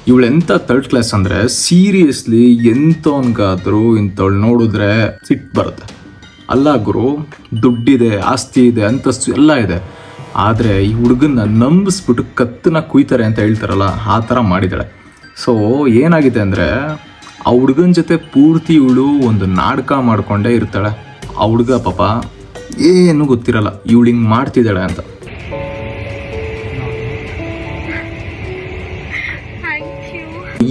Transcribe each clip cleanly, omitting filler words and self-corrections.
ಇವಳೆಂಥ third class ಅಂದರೆ seriously ಎಂಥವನ್ಗಾದ್ರೂ ಇಂಥವಳು ನೋಡಿದ್ರೆ ಸಿಟ್ಟು ಬರುತ್ತೆ. ಅಲ್ಲ ಗುರು, ದುಡ್ಡಿದೆ, ಆಸ್ತಿ ಇದೆ, ಅಂತಸ್ತು ಎಲ್ಲ ಇದೆ, ಆದರೆ ಈ ಹುಡುಗನ್ನ ನಂಬಿಸ್ಬಿಟ್ಟು ಕತ್ತನ್ನ ಕುಯ್ತಾರೆ ಅಂತ ಹೇಳ್ತಾರಲ್ಲ, ಆ ಥರ ಮಾಡಿದಾಳೆ. ಸೊ ಏನಾಗಿದೆ ಅಂದರೆ ಆ ಹುಡುಗನ ಜೊತೆ ಪೂರ್ತಿ ಇವಳು ಒಂದು ನಾಟಕ ಮಾಡ್ಕೊಂಡೇ ಇರ್ತಾಳೆ. ಆ ಹುಡುಗ ಪಾಪ ಏನು ಗೊತ್ತಿರಲ್ಲ ಇವಳು ಹಿಂಗೆ ಮಾಡ್ತಿದ್ದಾಳೆ ಅಂತ.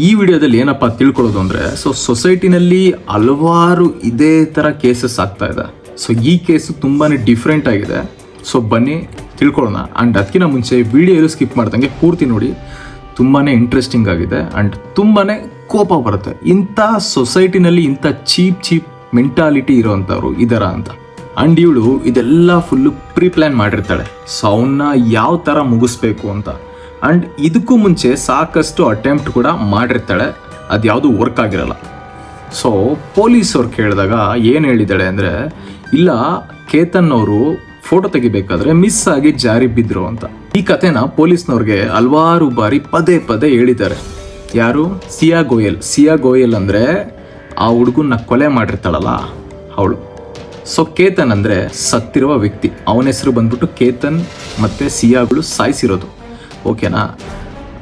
ಈ ವಿಡಿಯೋದಲ್ಲಿ ಏನಪ್ಪ ತಿಳ್ಕೊಳ್ಳೋದು ಅಂದರೆ, ಸೊಸೈಟಿನಲ್ಲಿ ಹಲವಾರು ಇದೇ ಥರ ಕೇಸಸ್ ಆಗ್ತಾ ಇದೆ. ಸೊ ಈ ಕೇಸು ತುಂಬಾ ಡಿಫ್ರೆಂಟ್ ಆಗಿದೆ. ಸೊ ಬನ್ನಿ ತಿಳ್ಕೊಳ್ಳೋಣ. ಆ್ಯಂಡ್ ಅದಕ್ಕಿಂತ ಮುಂಚೆ ವಿಡಿಯೋ ಸ್ಕಿಪ್ ಮಾಡ್ದಂಗೆ ಪೂರ್ತಿ ನೋಡಿ, ತುಂಬಾ ಇಂಟ್ರೆಸ್ಟಿಂಗ್ ಆಗಿದೆ ಆ್ಯಂಡ್ ತುಂಬಾ ಕೋಪ ಬರುತ್ತೆ. ಇಂಥ ಸೊಸೈಟಿನಲ್ಲಿ ಇಂಥ ಚೀಪ್ ಮೆಂಟಾಲಿಟಿ ಇರೋವಂಥವ್ರು ಇದರ ಅಂತ. ಆ್ಯಂಡ್ ಇವಳು ಇದೆಲ್ಲ ಫುಲ್ಲು ಪ್ಲಾನ್ ಮಾಡಿರ್ತಾಳೆ. ಸೊ ಅವನ್ನ ಯಾವ ಥರ ಮುಗಿಸ್ಬೇಕು ಅಂತ. ಆ್ಯಂಡ್ ಇದಕ್ಕೂ ಮುಂಚೆ ಸಾಕಷ್ಟು ಅಟೆಂಪ್ಟ್ ಕೂಡ ಮಾಡಿರ್ತಾಳೆ, ಅದು ಯಾವುದು ವರ್ಕ್ ಆಗಿರಲ್ಲ. ಸೊ ಪೊಲೀಸವ್ರು ಕೇಳಿದಾಗ ಏನು ಹೇಳಿದ್ದಾಳೆ ಅಂದರೆ, ಇಲ್ಲ ಕೇತನ್ ಅವರು ಫೋಟೋ ತೆಗಿಬೇಕಾದ್ರೆ ಮಿಸ್ ಆಗಿ ಜಾರಿ ಬಿದ್ದರು ಅಂತ. ಈ ಕಥೆನ ಪೊಲೀಸ್ನವ್ರಿಗೆ ಹಲವಾರು ಬಾರಿ ಪದೇ ಹೇಳಿದ್ದಾರೆ. ಯಾರು? ಸಿಯಾ ಗೋಯಲ್ ಅಂದರೆ ಆ ಹುಡುಗನ್ನ ಕೊಲೆ ಮಾಡಿರ್ತಾಳಲ್ಲ ಅವಳು. ಸೊ ಕೇತನ್ ಅಂದರೆ ಸತ್ತಿರುವ ವ್ಯಕ್ತಿ, ಅವನ ಹೆಸರು ಬಂದ್ಬಿಟ್ಟು ಕೇತನ್ ಮತ್ತು ಸಿಯಾಗಳು ಸಾಯಿಸಿರೋದು. ಓಕೆನಾ?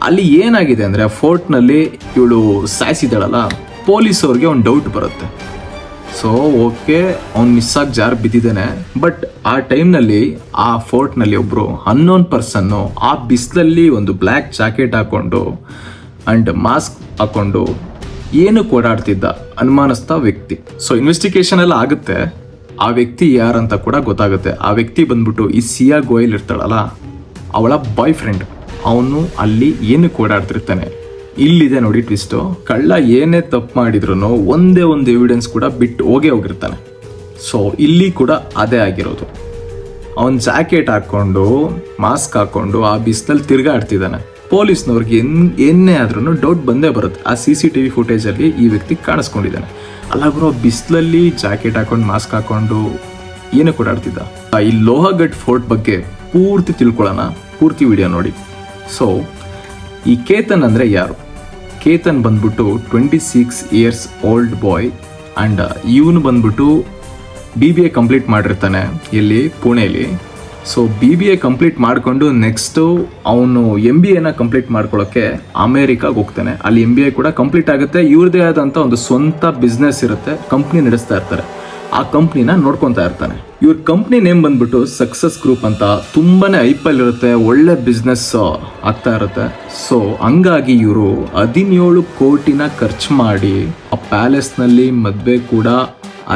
ಅಲ್ಲಿ ಏನಾಗಿದೆ ಅಂದರೆ ಫೋರ್ಟ್ನಲ್ಲಿ ಇವಳು ಸಾಯಿಸಿದಾಳಲ್ಲ, ಪೊಲೀಸವ್ರಿಗೆ ಒಂದು ಡೌಟ್ ಬರುತ್ತೆ. ಸೊ ಓಕೆ, ಅವ್ನು ಮಿಸ್ಸಾಗಿ ಜಾರಿ ಬಿದ್ದಿದ್ದಾನೆ, ಬಟ್ ಆ ಟೈಮ್ನಲ್ಲಿ ಆ ಫೋರ್ಟ್ನಲ್ಲಿ ಒಬ್ಬರು ಅನ್ನೋನ್ ಪರ್ಸನ್ನು ಆ ಬಿಸಿಲಲ್ಲಿ ಒಂದು ಬ್ಲ್ಯಾಕ್ ಜಾಕೆಟ್ ಹಾಕ್ಕೊಂಡು ಆ್ಯಂಡ್ ಮಾಸ್ಕ್ ಹಾಕ್ಕೊಂಡು ಏನಕ್ಕೆ ಓಡಾಡ್ತಿದ್ದ ಅನುಮಾನಿಸ್ತಾ ವ್ಯಕ್ತಿ. ಸೊ ಇನ್ವೆಸ್ಟಿಗೇಷನ್ ಎಲ್ಲ ಆಗುತ್ತೆ, ಆ ವ್ಯಕ್ತಿ ಯಾರಂತ ಕೂಡ ಗೊತ್ತಾಗುತ್ತೆ. ಆ ವ್ಯಕ್ತಿ ಬಂದ್ಬಿಟ್ಟು ಈ ಸಿಯಾ ಗೋಯಲ್ ಇರ್ತಾಳಲ್ಲ, ಅವಳ ಬಾಯ್ ಫ್ರೆಂಡ್. ಅವನು ಅಲ್ಲಿ ಏನಕ್ಕೆ ಓಡಾಡ್ತಿರ್ತಾನೆ. ಇಲ್ಲಿದೆ ನೋಡಿ ಟ್ವಿಸ್ಟು. ಕಳ್ಳ ಏನೇ ತಪ್ಪು ಮಾಡಿದ್ರು ಒಂದೇ ಒಂದು ಎವಿಡೆನ್ಸ್ ಕೂಡ ಬಿಟ್ಟು ಹೋಗಿರ್ತಾನೆ. ಸೊ ಇಲ್ಲಿ ಕೂಡ ಅದೇ ಆಗಿರೋದು. ಅವನು ಜಾಕೆಟ್ ಹಾಕ್ಕೊಂಡು ಮಾಸ್ಕ್ ಹಾಕ್ಕೊಂಡು ಆ ಬಿಸಿಲಲ್ಲಿ ತಿರ್ಗಾಡ್ತಿದ್ದಾನೆ. ಪೊಲೀಸ್ನವ್ರಿಗೆ ಏನೇ ಆದ್ರೂ ಡೌಟ್ ಬಂದೇ ಬರುತ್ತೆ. ಆ CCTV ಫುಟೇಜಲ್ಲಿ ಈ ವ್ಯಕ್ತಿ ಕಾಣಿಸ್ಕೊಂಡಿದ್ದಾನೆ. ಅಲ್ಲಾಗ್ರೂ ಬಿಸಿಲಲ್ಲಿ ಜಾಕೆಟ್ ಹಾಕೊಂಡು ಮಾಸ್ಕ್ ಹಾಕೊಂಡು ಏನಕ್ಕೆ ಓಡಾಡ್ತಿದ್ದ. ಈ ಲೋಹಗಢ್ ಫೋರ್ಟ್ ಬಗ್ಗೆ ಪೂರ್ತಿ ತಿಳ್ಕೊಳ್ಳೋಣ, ಪೂರ್ತಿ ವಿಡಿಯೋ ನೋಡಿ. ಸೊ ಈ ಕೇತನ್ ಅಂದರೆ ಯಾರು? ಕೇತನ್ ಬಂದ್ಬಿಟ್ಟು 26 ಇಯರ್ಸ್ ಓಲ್ಡ್ ಬಾಯ್. ಆ್ಯಂಡ್ ಇವನು ಬಂದ್ಬಿಟ್ಟು BBA ಕಂಪ್ಲೀಟ್ ಮಾಡಿರ್ತಾನೆ ಇಲ್ಲಿ ಪುಣೆಯಲ್ಲಿ. ಸೊ BBA ಕಂಪ್ಲೀಟ್ ಮಾಡಿಕೊಂಡು ನೆಕ್ಸ್ಟು ಅವನು MBAನ ಕಂಪ್ಲೀಟ್ ಮಾಡ್ಕೊಳ್ಳೋಕ್ಕೆ ಅಮೇರಿಕಾಗೆ ಹೋಗ್ತಾನೆ. ಅಲ್ಲಿ MBA ಕೂಡ ಕಂಪ್ಲೀಟ್ ಆಗುತ್ತೆ. ಇವ್ರದೇ ಆದಂಥ ಒಂದು ಸ್ವಂತ ಬಿಸ್ನೆಸ್ ಇರುತ್ತೆ, ಕಂಪ್ನಿ ನಡೆಸ್ತಾ ಇರ್ತಾರೆ. ಆ ಕಂಪ್ನಿನ ನೋಡ್ಕೊತಾ ಇರ್ತಾನೆ. ಇವ್ರ ಕಂಪ್ನಿ ನೇಮ್ ಬಂದ್ಬಿಟ್ಟು ಸಕ್ಸಸ್ ಗ್ರೂಪ್ ಅಂತ. ತುಂಬಾ ಐಪಲ್ ಇರುತ್ತೆ, ಒಳ್ಳೆ ಬಿಸ್ನೆಸ್ ಆಗ್ತಾ ಇರುತ್ತೆ. ಸೊ ಹಂಗಾಗಿ ಇವರು 17 ಕೋಟಿನ ಖರ್ಚು ಮಾಡಿ ಆ ಪ್ಯಾಲೇಸ್ನಲ್ಲಿ ಮದುವೆ ಕೂಡ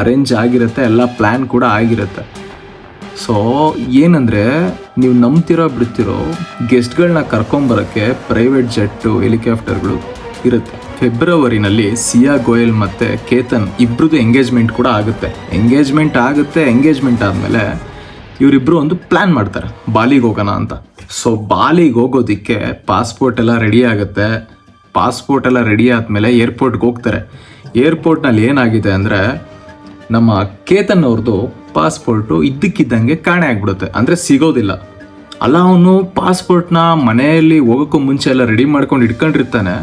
ಅರೇಂಜ್ ಆಗಿರುತ್ತೆ, ಎಲ್ಲ ಪ್ಲ್ಯಾನ್ ಕೂಡ ಆಗಿರುತ್ತೆ. ಸೊ ಏನಂದರೆ, ನೀವು ನಂಬ್ತಿರೋ ಬಿಡ್ತಿರೋ, ಗೆಸ್ಟ್ಗಳನ್ನ ಕರ್ಕೊಂಬರೋಕ್ಕೆ ಪ್ರೈವೇಟ್ ಜೆಟ್ಟು, ಹೆಲಿಕಾಪ್ಟರ್ಗಳು ಇರುತ್ತೆ. ಫೆಬ್ರವರಿನಲ್ಲಿ ಸಿಯಾ ಗೋಯಲ್ ಮತ್ತು ಕೇತನ್ ಇಬ್ಬರದು ಎಂಗೇಜ್ಮೆಂಟ್ ಕೂಡ ಆಗುತ್ತೆ. ಎಂಗೇಜ್ಮೆಂಟ್ ಆದಮೇಲೆ ಇವರಿಬ್ಬರು ಒಂದು ಪ್ಲ್ಯಾನ್ ಮಾಡ್ತಾರೆ, ಬಾಲಿಗೆ ಹೋಗೋಣ ಅಂತ. ಸೊ ಬಾಲಿಗೆ ಹೋಗೋದಕ್ಕೆ ಪಾಸ್ಪೋರ್ಟ್ ಎಲ್ಲ ರೆಡಿ ಆಗುತ್ತೆ. ಪಾಸ್ಪೋರ್ಟ್ ಎಲ್ಲ ರೆಡಿ ಆದಮೇಲೆ ಏರ್ಪೋರ್ಟ್ಗೆ ಹೋಗ್ತಾರೆ. ಏರ್ಪೋರ್ಟ್ನಲ್ಲಿ ಏನಾಗಿದೆ ಅಂದರೆ, ನಮ್ಮ ಕೇತನ್ ಅವ್ರದ್ದು ಪಾಸ್ಪೋರ್ಟು ಇದ್ದಕ್ಕಿದ್ದಂಗೆ ಕಾಣೆ ಆಗಿಬಿಡುತ್ತೆ, ಅಂದರೆ ಸಿಗೋದಿಲ್ಲ. ಅಲ್ಲ, ಅವನು ಪಾಸ್ಪೋರ್ಟ್ನ ಮನೆಯಲ್ಲಿ ಹೋಗೋಕ್ಕೂ ಮುಂಚೆ ಎಲ್ಲ ರೆಡಿ ಮಾಡ್ಕೊಂಡು ಇಟ್ಕೊಂಡಿರ್ತಾನೆ.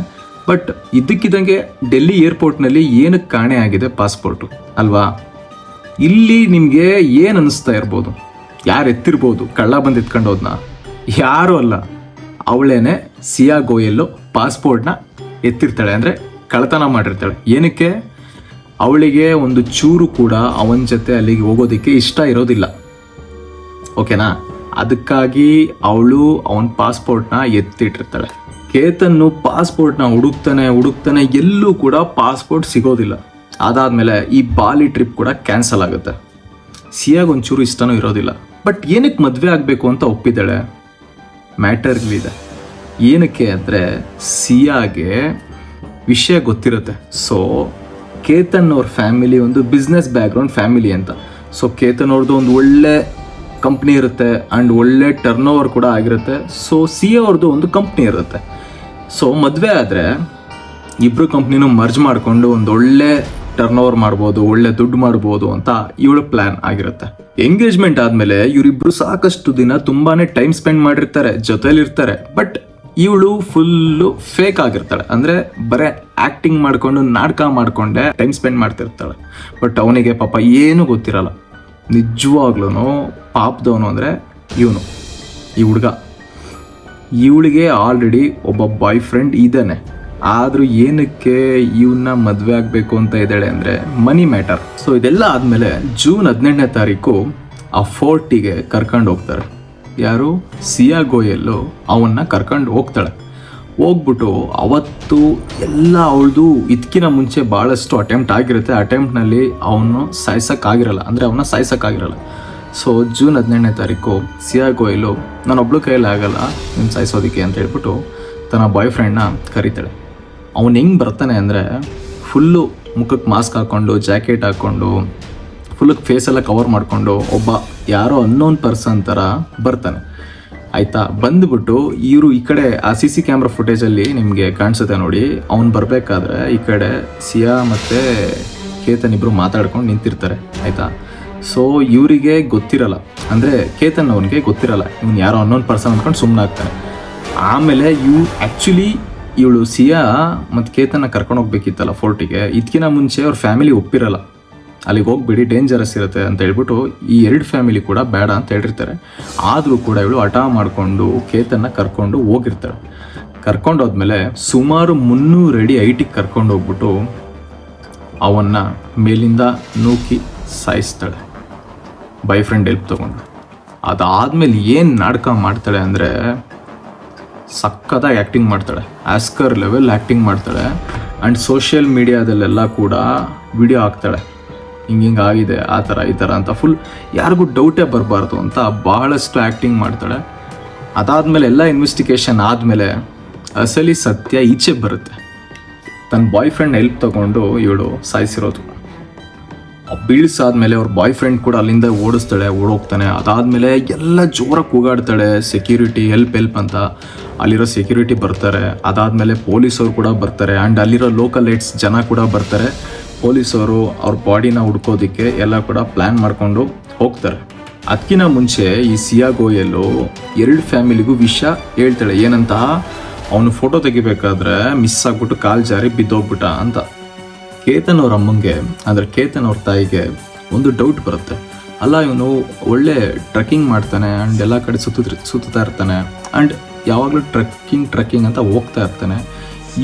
ಬಟ್ ಇದ್ದಕ್ಕಿದ್ದಂಗೆ ಡೆಲ್ಲಿ ಏರ್ಪೋರ್ಟ್ನಲ್ಲಿ ಏನಕ್ಕೆ ಕಾಣೆ ಆಗಿದೆ ಪಾಸ್ಪೋರ್ಟು ಅಲ್ವಾ? ಇಲ್ಲಿ ನಿಮಗೆ ಏನು ಅನ್ನಿಸ್ತಾ ಇರ್ಬೋದು? ಯಾರು ಎತ್ತಿರ್ಬೋದು ಕಳ್ಳ ಬಂದು ಎತ್ಕೊಂಡೋದ್ನ? ಯಾರೂ ಅಲ್ಲ, ಅವಳೇನೆ ಸಿಯಾ ಗೋಯಲ್ಲು ಪಾಸ್ಪೋರ್ಟ್ನ ಎತ್ತಿರ್ತಾಳೆ, ಅಂದರೆ ಕಳ್ಳತನ ಮಾಡಿರ್ತಾಳೆ. ಏನಕ್ಕೆ? ಅವಳಿಗೆ ಒಂದು ಚೂರು ಕೂಡ ಅವನ ಜೊತೆ ಅಲ್ಲಿಗೆ ಹೋಗೋದಕ್ಕೆ ಇಷ್ಟ ಇರೋದಿಲ್ಲ. ಓಕೆನಾ? ಅದಕ್ಕಾಗಿ ಅವಳು ಅವನ ಪಾಸ್ಪೋರ್ಟ್ನ ಎತ್ತಿಟ್ಟಿರ್ತಾಳೆ. ಕೇತನ್ನು ಪಾಸ್ಪೋರ್ಟ್ನ ಹುಡುಕ್ತಾನೆ, ಎಲ್ಲೂ ಕೂಡ ಪಾಸ್ಪೋರ್ಟ್ ಸಿಗೋದಿಲ್ಲ. ಅದಾದಮೇಲೆ ಈ ಬಾಲಿ ಟ್ರಿಪ್ ಕೂಡ ಕ್ಯಾನ್ಸಲ್ ಆಗುತ್ತೆ. ಸಿಯಾಗ ಒಂಚೂರು ಇಷ್ಟನೂ ಇರೋದಿಲ್ಲ. ಬಟ್ ಏನಕ್ಕೆ ಮದುವೆ ಆಗಬೇಕು ಅಂತ ಒಪ್ಪಿದ್ದಾಳೆ? ಮ್ಯಾಟರ್ಗಳಿದೆ. ಏನಕ್ಕೆ ಅಂದರೆ, ಸಿಯಾಗೆ ವಿಷಯ ಗೊತ್ತಿರುತ್ತೆ. ಸೊ ಕೇತನ್ ಅವ್ರ ಫ್ಯಾಮಿಲಿ ಒಂದು ಬಿಸ್ನೆಸ್ ಬ್ಯಾಕ್ಗ್ರೌಂಡ್ ಫ್ಯಾಮಿಲಿ ಅಂತ. ಸೊ ಕೇತನ್ ಅವ್ರದ್ದು ಒಂದು ಒಳ್ಳೆ ಕಂಪ್ನಿ ಇರುತ್ತೆ ಆ್ಯಂಡ್ ಒಳ್ಳೆ ಟರ್ನ್ ಓವರ್ ಕೂಡ ಆಗಿರುತ್ತೆ. ಸೊ ಸಿಯಾ ಅವ್ರದ್ದು ಒಂದು ಕಂಪ್ನಿ ಇರುತ್ತೆ. ಸೊ ಮದುವೆ ಆದರೆ ಇಬ್ಬರು ಕಂಪ್ನಿನೂ ಮರ್ಜ್ ಮಾಡಿಕೊಂಡು ಒಂದು ಒಳ್ಳೆ ಟರ್ನ್ ಓವರ್ ಮಾಡ್ಬೋದು, ಒಳ್ಳೆ ದುಡ್ಡು ಮಾಡ್ಬೋದು ಅಂತ ಇವಳು ಪ್ಲ್ಯಾನ್ ಆಗಿರುತ್ತೆ. ಎಂಗೇಜ್ಮೆಂಟ್ ಆದಮೇಲೆ ಇವರಿಬ್ಬರು ಸಾಕಷ್ಟು ದಿನ ತುಂಬಾ ಟೈಮ್ ಸ್ಪೆಂಡ್ ಮಾಡಿರ್ತಾರೆ, ಜೊತೆಲಿರ್ತಾರೆ. ಬಟ್ ಇವಳು ಫುಲ್ಲು ಫೇಕ್ ಆಗಿರ್ತಾಳೆ, ಅಂದರೆ ಬರೀ ಆ್ಯಕ್ಟಿಂಗ್ ಮಾಡಿಕೊಂಡು ನಾಟಕ ಮಾಡಿಕೊಂಡೆ ಟೈಮ್ ಸ್ಪೆಂಡ್ ಮಾಡ್ತಿರ್ತಾಳೆ. ಬಟ್ ಅವನಿಗೆ ಪಾಪ ಏನೂ ಗೊತ್ತಿರಲ್ಲ. ನಿಜವಾಗ್ಲೂ ಪಾಪದವನು ಅಂದರೆ ಇವನು, ಈ ಹುಡುಗ. ಇವಳಿಗೆ ಆಲ್ರೆಡಿ ಒಬ್ಬ ಬಾಯ್ ಫ್ರೆಂಡ್ ಇದ್ದಾನೆ. ಆದರೂ ಏನಕ್ಕೆ ಇವನ್ನ ಮದುವೆ ಆಗಬೇಕು ಅಂತ ಇದ್ದಾಳೆ ಅಂದರೆ ಮನಿ ಮ್ಯಾಟರ್. ಸೊ ಇದೆಲ್ಲ ಆದಮೇಲೆ ಜೂನ್ 18ನೇ ತಾರೀಕು ಆ ಫೋರ್ಟಿಗೆ ಕರ್ಕೊಂಡು ಹೋಗ್ತಾರೆ. ಯಾರು? ಸಿಯಾ ಗೋಯಲ್ಲು ಅವನ್ನ ಕರ್ಕೊಂಡು ಹೋಗ್ತಾಳೆ. ಹೋಗ್ಬಿಟ್ಟು ಅವತ್ತು ಎಲ್ಲ ಅವಳದು ಇದಕ್ಕಿಂತ ಮುಂಚೆ ಭಾಳಷ್ಟು ಅಟೆಂಪ್ಟ್ ಆಗಿರುತ್ತೆ. ಅಟೆಂಪ್ಟ್ನಲ್ಲಿ ಅವನು ಅವನ್ನ ಸಾಯಿಸೋಕ್ಕಾಗಿರಲ್ಲ. ಸೊ ಜೂನ್ 18ನೇ ತಾರೀಕು ಸಿಯಾ ಗೋಯಲು ನಾನು ಒಬ್ಳು ಕೈಯಲ್ಲಿ ಆಗಲ್ಲ ನೀನು ಸಾಯಿಸೋದಕ್ಕೆ ಅಂತ ಹೇಳ್ಬಿಟ್ಟು ತನ್ನ ಬಾಯ್ ಫ್ರೆಂಡ್ನ ಕರೀತಾಳೆ. ಅವನು ಹೆಂಗೆ ಬರ್ತಾನೆ ಅಂದರೆ ಫುಲ್ಲು ಮುಖಕ್ಕೆ ಮಾಸ್ಕ್ ಹಾಕ್ಕೊಂಡು, ಜಾಕೆಟ್ ಹಾಕ್ಕೊಂಡು, ಫುಲ್ ಫೇಸೆಲ್ಲ ಕವರ್ ಮಾಡಿಕೊಂಡು ಒಬ್ಬ ಯಾರೋ ಅನ್ನೋನ್ ಪರ್ಸನ್ ಥರ ಬರ್ತಾನೆ. ಆಯಿತಾ? ಬಂದುಬಿಟ್ಟು ಇವರು ಈ ಕಡೆ ಆ CC ಕ್ಯಾಮ್ರಾ ಫುಟೇಜಲ್ಲಿ ನಿಮಗೆ ಕಾಣಿಸುತ್ತೆ ನೋಡಿ. ಅವ್ನು ಬರಬೇಕಾದ್ರೆ ಈ ಕಡೆ ಸಿಯಾ ಮತ್ತು ಕೇತನ್ ಇಬ್ಬರು ಮಾತಾಡ್ಕೊಂಡು ನಿಂತಿರ್ತಾರೆ. ಆಯಿತಾ? ಸೊ ಇವರಿಗೆ ಗೊತ್ತಿರಲ್ಲ, ಅಂದರೆ ಕೇತನ್ ಅವನಿಗೆ ಗೊತ್ತಿರಲ್ಲ ಇವ್ನು ಯಾರೋ ಅನ್ನೋನ್ ಪರ್ಸನ್ ಅಂದ್ಕೊಂಡು ಸುಮ್ಮನೆ ಆಗ್ತಾನೆ. ಆಮೇಲೆ ಆ್ಯಕ್ಚುಲಿ ಇವಳು ಸಿಯಾ ಮತ್ತು ಕೇತನ್ನ ಕರ್ಕೊಂಡು ಹೋಗ್ಬೇಕಿತ್ತಲ್ಲ ಫೋರ್ಟಿಗೆ. ಇದಕ್ಕಿಂತ ಮುಂಚೆ ಅವ್ರ ಫ್ಯಾಮಿಲಿ ಒಪ್ಪಿರಲ್ಲ, ಅಲ್ಲಿಗೆ ಹೋಗ್ಬಿಡಿ ಡೇಂಜರಸ್ ಇರುತ್ತೆ ಅಂತ ಹೇಳ್ಬಿಟ್ಟು ಈ 2 ಫ್ಯಾಮಿಲಿ ಕೂಡ ಬೇಡ ಅಂತ ಹೇಳಿರ್ತಾರೆ. ಆದರೂ ಕೂಡ ಇವಳು ಹಠ ಮಾಡಿಕೊಂಡು ಕೇತನ್ನ ಕರ್ಕೊಂಡು ಹೋಗಿರ್ತಾಳೆ. ಕರ್ಕೊಂಡೋದ್ಮೇಲೆ ಸುಮಾರು 300 ಅಡಿ ಹೈಟಿಗೆ ಕರ್ಕೊಂಡು ಹೋಗ್ಬಿಟ್ಟು ಅವನ್ನ ಮೇಲಿಂದ ನೂಕಿ ಸಾಯಿಸ್ತಾಳೆ, ಬಾಯ್ ಫ್ರೆಂಡ್ ಹೆಲ್ಪ್ ತೊಗೊಂಡು. ಅದಾದಮೇಲೆ ಏನು ನಾಟಕ ಮಾಡ್ತಾಳೆ ಅಂದರೆ ಸಕ್ಕತ್ತಾಗಿ ಆ್ಯಕ್ಟಿಂಗ್ ಮಾಡ್ತಾಳೆ, ಆಸ್ಕರ್ ಲೆವೆಲ್ ಆ್ಯಕ್ಟಿಂಗ್ ಮಾಡ್ತಾಳೆ. ಆ್ಯಂಡ್ ಸೋಷಿಯಲ್ ಮೀಡಿಯಾದಲ್ಲೆಲ್ಲ ಕೂಡ ವಿಡಿಯೋ ಹಾಕ್ತಾಳೆ, ಹಿಂಗೆ ಆಗಿದೆ ಆ ಥರ ಈ ಥರ ಅಂತ. ಫುಲ್ ಯಾರಿಗೂ ಡೌಟೇ ಬರಬಾರ್ದು ಅಂತ ಬಹಳಷ್ಟು ಆ್ಯಕ್ಟಿಂಗ್ ಮಾಡ್ತಾಳೆ. ಅದಾದಮೇಲೆ ಎಲ್ಲ ಇನ್ವೆಸ್ಟಿಗೇಷನ್ ಆದಮೇಲೆ ಅಸಲಿ ಸತ್ಯ ಈಚೆ ಬರುತ್ತೆ. ತನ್ನ ಬಾಯ್ ಫ್ರೆಂಡ್ ಹೆಲ್ಪ್ ತೊಗೊಂಡು ಇವಳು ಸಾಯಿಸಿರೋದು. ಬೀಳ್ಸಾದ್ಮೇಲೆ ಅವ್ರ ಬಾಯ್ ಫ್ರೆಂಡ್ ಕೂಡ ಅಲ್ಲಿಂದ ಓಡೋಗ್ತಾನೆ. ಅದಾದಮೇಲೆ ಎಲ್ಲ ಜೋರಾಗಿ ಕೂಗಾಡ್ತಾಳೆ, ಸೆಕ್ಯೂರಿಟಿ ಹೆಲ್ಪ್ ಅಂತ. ಅಲ್ಲಿರೋ ಸೆಕ್ಯೂರಿಟಿ ಬರ್ತಾರೆ. ಅದಾದಮೇಲೆ ಪೊಲೀಸವರು ಕೂಡ ಬರ್ತಾರೆ. ಆ್ಯಂಡ್ ಅಲ್ಲಿರೋ ಲೋಕಲ್ ಏಡ್ಸ್ ಜನ ಕೂಡ ಬರ್ತಾರೆ. ಪೊಲೀಸವರು ಅವ್ರ ಬಾಡಿನ ಹುಡ್ಕೋದಕ್ಕೆ ಎಲ್ಲ ಕೂಡ ಪ್ಲ್ಯಾನ್ ಮಾಡಿಕೊಂಡು ಹೋಗ್ತಾರೆ. ಅದಕ್ಕಿಂತ ಮುಂಚೆ ಈ ಸಿಯಾ ಗೋಯಲ್ಲು 2 ಫ್ಯಾಮಿಲಿಗೂ ವಿಷಯ ಹೇಳ್ತಾಳೆ. ಏನಂತ? ಅವನು ಫೋಟೋ ತೆಗಿಬೇಕಾದ್ರೆ ಮಿಸ್ ಆಗ್ಬಿಟ್ಟು ಕಾಲು ಜಾರಿ ಬಿದ್ದೋಗ್ಬಿಟ್ಟ ಅಂತ. ಕೇತನ್ ಅವ್ರ ಅಮ್ಮಂಗೆ, ಅಂದರೆ ಕೇತನ್ ಅವ್ರ ತಾಯಿಗೆ ಒಂದು ಡೌಟ್ ಬರುತ್ತೆ. ಅಲ್ಲ, ಇವನು ಒಳ್ಳೆ ಟ್ರೆಕ್ಕಿಂಗ್ ಮಾಡ್ತಾನೆ ಆ್ಯಂಡ್ ಎಲ್ಲ ಕಡೆ ಸುತ್ತಾ ಇರ್ತಾನೆ ಆ್ಯಂಡ್ ಯಾವಾಗಲೂ ಟ್ರೆಕ್ಕಿಂಗ್ ಅಂತ ಹೋಗ್ತಾ ಇರ್ತಾನೆ.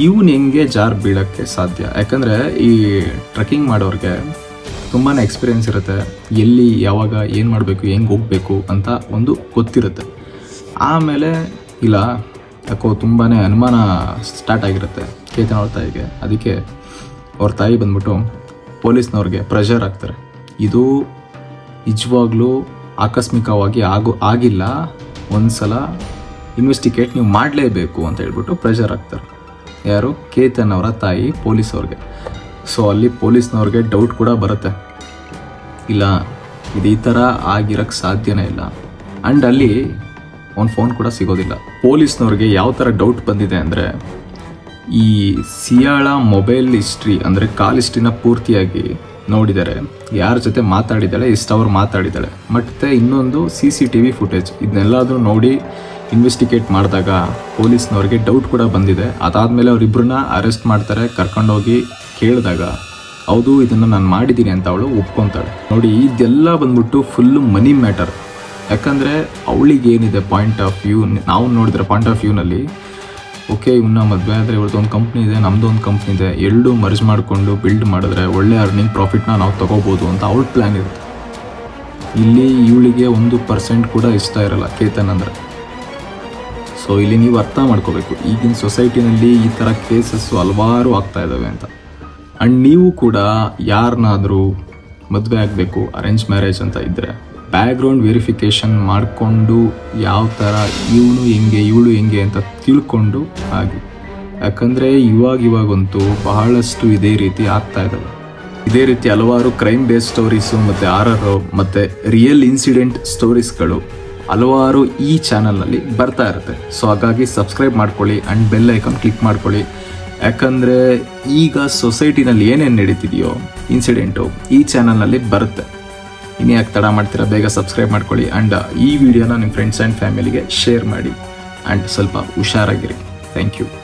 ಇವನು ಹೆಂಗೆ ಜಾರ್ ಬೀಳೋಕ್ಕೆ ಸಾಧ್ಯ? ಯಾಕಂದರೆ ಈ ಟ್ರೆಕ್ಕಿಂಗ್ ಮಾಡೋರಿಗೆ ತುಂಬಾ ಎಕ್ಸ್ಪೀರಿಯೆನ್ಸ್ ಇರುತ್ತೆ. ಎಲ್ಲಿ ಯಾವಾಗ ಏನು ಮಾಡಬೇಕು, ಹೆಂಗೆ ಹೋಗಬೇಕು ಅಂತ ಒಂದು ಗೊತ್ತಿರುತ್ತೆ. ಆಮೇಲೆ ಇಲ್ಲ ಯಾಕೋ ತುಂಬಾ ಅನುಮಾನ ಸ್ಟಾರ್ಟ್ ಆಗಿರುತ್ತೆ ಕೇತನ್ ಅವ್ರ ತಾಯಿಗೆ. ಅದಕ್ಕೆ ಅವ್ರ ತಾಯಿ ಬಂದ್ಬಿಟ್ಟು ಪೊಲೀಸ್ನವ್ರಿಗೆ ಪ್ರೆಷರ್ ಹಾಕ್ತಾರೆ. ಇದು ನಿಜವಾಗ್ಲೂ ಆಕಸ್ಮಿಕವಾಗಿ ಆಗಿಲ್ಲ, ಒಂದು ಸಲ ಇನ್ವೆಸ್ಟಿಗೇಟ್ ನೀವು ಮಾಡಲೇಬೇಕು ಅಂತ ಹೇಳ್ಬಿಟ್ಟು ಪ್ರೆಷರ್ ಹಾಕ್ತಾರೆ. ಯಾರು? ಕೇತನ್ ಅವರ ತಾಯಿ ಪೊಲೀಸವ್ರಿಗೆ. ಸೊ ಅಲ್ಲಿ ಪೊಲೀಸ್ನವ್ರಿಗೆ ಡೌಟ್ ಕೂಡ ಬರುತ್ತೆ, ಇಲ್ಲ ಇದು ಈ ಥರ ಆಗಿರೋಕ್ಕೆ ಸಾಧ್ಯನೇ ಇಲ್ಲ. ಆ್ಯಂಡ್ ಅಲ್ಲಿ ಒಂದು ಫೋನ್ ಕೂಡ ಸಿಗೋದಿಲ್ಲ. ಪೊಲೀಸ್ನವ್ರಿಗೆ ಯಾವ ಥರ ಡೌಟ್ ಬಂದಿದೆ ಅಂದರೆ ಈ ಸಿಯಾಳ ಮೊಬೈಲ್ ಹಿಸ್ಟ್ರಿ, ಅಂದರೆ ಕಾಲ್ ಹಿಸ್ಟ್ರಿನ ಪೂರ್ತಿಯಾಗಿ ನೋಡಿದ್ದಾರೆ, ಯಾರ ಜೊತೆ ಮಾತಾಡಿದ್ದಾಳೆ, ಎಷ್ಟು ಅವ್ರು ಮಾತಾಡಿದ್ದಾಳೆ, ಮತ್ತು ಇನ್ನೊಂದು CCTV ಫುಟೇಜ್. ಇದನ್ನೆಲ್ಲದೂ ನೋಡಿ ಇನ್ವೆಸ್ಟಿಗೇಟ್ ಮಾಡಿದಾಗ ಪೊಲೀಸ್ನವ್ರಿಗೆ ಡೌಟ್ ಕೂಡ ಬಂದಿದೆ. ಅದಾದಮೇಲೆ ಅವರಿಬ್ಬರನ್ನ ಅರೆಸ್ಟ್ ಮಾಡ್ತಾರೆ. ಕರ್ಕೊಂಡೋಗಿ ಕೇಳಿದಾಗ ಹೌದು ಇದನ್ನು ನಾನು ಮಾಡಿದ್ದೀನಿ ಅಂತ ಅವಳು ಒಪ್ಕೊತಾಳೆ. ನೋಡಿ, ಇದೆಲ್ಲ ಬಂದ್ಬಿಟ್ಟು ಫುಲ್ಲು ಮನಿ ಮ್ಯಾಟರ್. ಯಾಕಂದರೆ ಅವಳಿಗೆ ಏನಿದೆ ಪಾಯಿಂಟ್ ಆಫ್ ವ್ಯೂ, ನಾವು ನೋಡಿದ್ರೆ ಪಾಯಿಂಟ್ ಆಫ್ ವ್ಯೂನಲ್ಲಿ ಓಕೆ ಇವನ್ನ ಮದುವೆ ಆದರೆ ಇವಳದ್ದು ಒಂದು ಕಂಪ್ನಿ ಇದೆ, ನಮ್ಮದು ಒಂದು ಕಂಪ್ನಿ ಇದೆ, ಎರಡೂ ಮರ್ಜ್ ಮಾಡಿಕೊಂಡು ಬಿಲ್ಡ್ ಮಾಡಿದ್ರೆ ಒಳ್ಳೆ ಅರ್ನಿಂಗ್ ಪ್ರಾಫಿಟ್ನ ನಾವು ತೊಗೋಬೋದು ಅಂತ ಅವಳ ಪ್ಲ್ಯಾನ್ ಇರುತ್ತೆ. ಇಲ್ಲಿ ಇವಳಿಗೆ 1% ಕೂಡ ಇಷ್ಟ ಇರಲ್ಲ ಕೇತನ್ ಅಂದರೆ. ಸೊ ಇಲ್ಲಿ ನೀವು ಅರ್ಥ ಮಾಡ್ಕೋಬೇಕು, ಈಗಿನ ಸೊಸೈಟಿನಲ್ಲಿ ಈ ಥರ ಕೇಸಸ್ಸು ಹಲವಾರು ಆಗ್ತಾ ಇದ್ದಾವೆ ಅಂತ. ಆ್ಯಂಡ್ ನೀವು ಕೂಡ ಯಾರನ್ನಾದರೂ ಮದುವೆ ಆಗಬೇಕು, ಅರೇಂಜ್ ಮ್ಯಾರೇಜ್ ಅಂತ ಇದ್ದರೆ ಬ್ಯಾಕ್ಗ್ರೌಂಡ್ ವೆರಿಫಿಕೇಷನ್ ಮಾಡಿಕೊಂಡು ಯಾವ ಥರ ಇವಳು ಹೆಂಗೆ ಅಂತ ತಿಳ್ಕೊಂಡು ಆಗಿ. ಯಾಕಂದರೆ ಇವಾಗಂತೂ ಬಹಳಷ್ಟು ಇದೇ ರೀತಿ ಆಗ್ತಾ ಇದ್ದಾವೆ. ಇದೇ ರೀತಿ ಹಲವಾರು ಕ್ರೈಮ್ ಬೇಸ್ಡ್ ಸ್ಟೋರೀಸು ಮತ್ತು ಹಾರರು ಮತ್ತು ರಿಯಲ್ ಇನ್ಸಿಡೆಂಟ್ ಸ್ಟೋರೀಸ್ಗಳು ಹಲವಾರು ಈ ಚಾನಲ್ನಲ್ಲಿ ಬರ್ತಾ ಇರುತ್ತೆ. ಸೊ ಹಾಗಾಗಿ ಸಬ್ಸ್ಕ್ರೈಬ್ ಮಾಡ್ಕೊಳ್ಳಿ ಆ್ಯಂಡ್ ಬೆಲ್ ಐಕಾನ್ ಕ್ಲಿಕ್ ಮಾಡ್ಕೊಳ್ಳಿ. ಯಾಕಂದರೆ ಈಗ ಸೊಸೈಟಿನಲ್ಲಿ ಏನೇನು ನಡೀತಿದೆಯೋ ಇನ್ಸಿಡೆಂಟು ಈ ಚಾನಲ್ನಲ್ಲಿ ಬರುತ್ತೆ. ಇನ್ನು ಯಾಕೆ ತಡ ಮಾಡ್ತೀರಾ, ಬೇಗ ಸಬ್ಸ್ಕ್ರೈಬ್ ಮಾಡ್ಕೊಳ್ಳಿ ಆ್ಯಂಡ್ ಈ ವಿಡಿಯೋನ ನಿಮ್ಮ ಫ್ರೆಂಡ್ಸ್ ಆ್ಯಂಡ್ ಫ್ಯಾಮಿಲಿಗೆ ಶೇರ್ ಮಾಡಿ. ಆ್ಯಂಡ್ ಸ್ವಲ್ಪ ಹುಷಾರಾಗಿರಿ. Thank you.